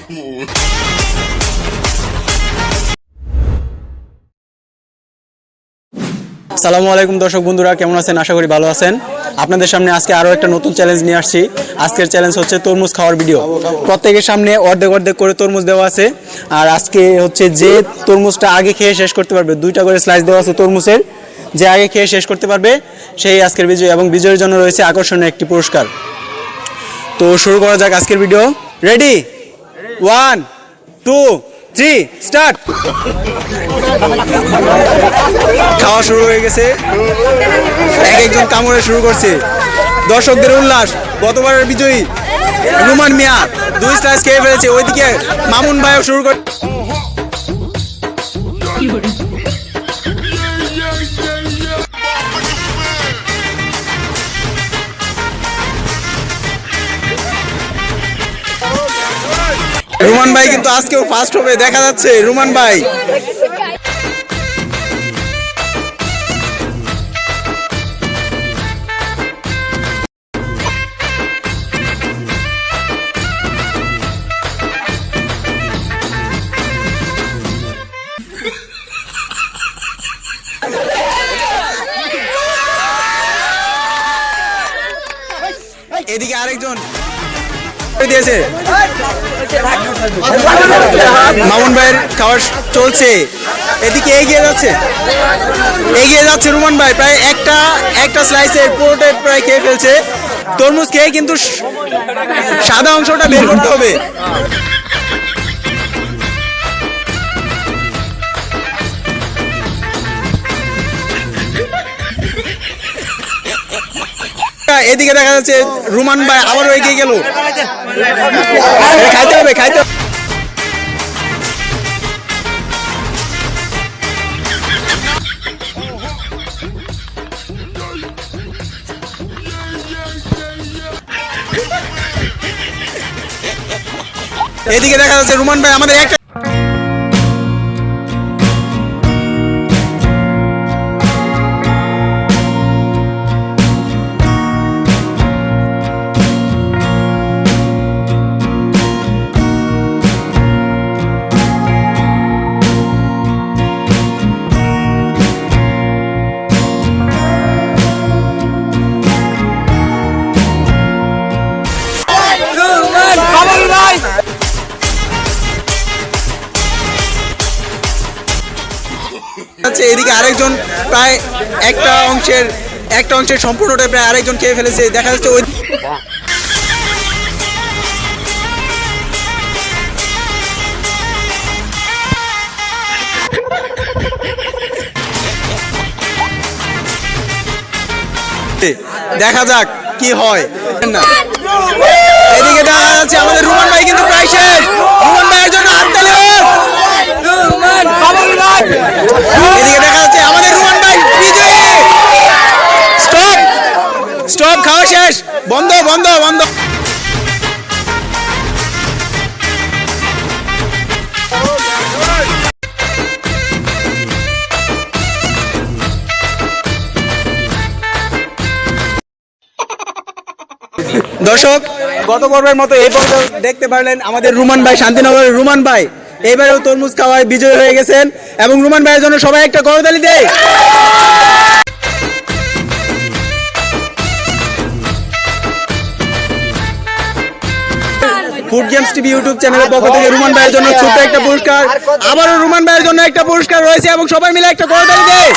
আসসালামু আলাইকুম দর্শক বন্ধুরা, কেমন আছেন? আশা করি ভালো আছেন। আপনাদের সামনে আজকে আরও একটা নতুন চ্যালেঞ্জ নিয়ে আসছি। আজকের চ্যালেঞ্জ হচ্ছে তরমুজ খাওয়ার ভিডিও। প্রত্যেকের সামনে অর্ধেক অর্ধেক করে তরমুজ দেওয়া আছে। আর আজকে হচ্ছে যে তরমুজটা আগে খেয়ে শেষ করতে পারবে, 2টা করে স্লাইস দেওয়া আছে তরমুজের, যে আগে খেয়ে শেষ করতে পারবে সেই আজকের বিজয়ী, এবং বিজয়ের জন্য রয়েছে আকর্ষণীয় একটি পুরস্কার। তো শুরু করা যাক আজকের ভিডিও। Ready, 1 2 3 start. খাওয়া শুরু হয়ে গেছে, এক একজন কামড়ে শুরু করছে। দর্শকদের উল্লাস। গতবারের বিজয়ী রুমান মিয়া 2 স্লাইস খেয়ে ফেলেছে। ওইদিকে মামুন ভাইও শুরু করে। রুমান ভাই কিন্তু আজকেও ফার্স্ট হবে দেখা যাচ্ছে। রুমান ভাই এদিকে আরেকজন দিয়েছে। মামুন ভাইয়ের খাওয়া চলছে, এদিকে এগিয়ে যাচ্ছে রুমান ভাই। প্রায় একটা স্লাইসের পুরোটাই প্রায় খেয়ে ফেলছে। তরমুজ খেয়ে কিন্তু সাদা অংশটা বের করতে হবে। এদিকে দেখা যাচ্ছে রুমান ভাই আবারও এগিয়ে গেল। খাইতে হবে। এদিকে দেখা যাচ্ছে রুমান ভাই আমাদের একটা এদিকে আরেকজন প্রায় একটা অংশের সম্পূর্ণটা প্রায় আরেকজন খেয়ে ফেলেছে দেখা যাচ্ছে। ওই দেখা যাক কি হয় না। এদিকে দেখা যাচ্ছে আমাদের রুমান ভাই কিন্তু প্রায় শেষ। রুমান ভাইয়ের জন্য হাততালি হোক। এদিকে দেখা যাচ্ছে আমাদের রুমান ভাই বিজয়ী। স্টপ, খাওয়া শেষ, বন্ধ। দর্শক, গত পর্বের মতো এই পর্বে দেখতে পারলেন আমাদের রুমান ভাই, শান্তিনগরের রুমান ভাই এবারেও তরমুজ খাওয়ায় বিজয়ী হয়ে গেছেন। এবং রুমান ভাইয়ের জন্য সবাই একটা করতালি দেয়। ফুড গেমস টিভি ইউটিউব চ্যানেলের পক্ষ থেকে রুমান ভাইয়ের জন্য ছোট্ট একটা পুরস্কার, আবারও রুমান ভাইয়ের জন্য একটা পুরস্কার রয়েছে, এবং সবাই মিলে একটা করতালি দেয়।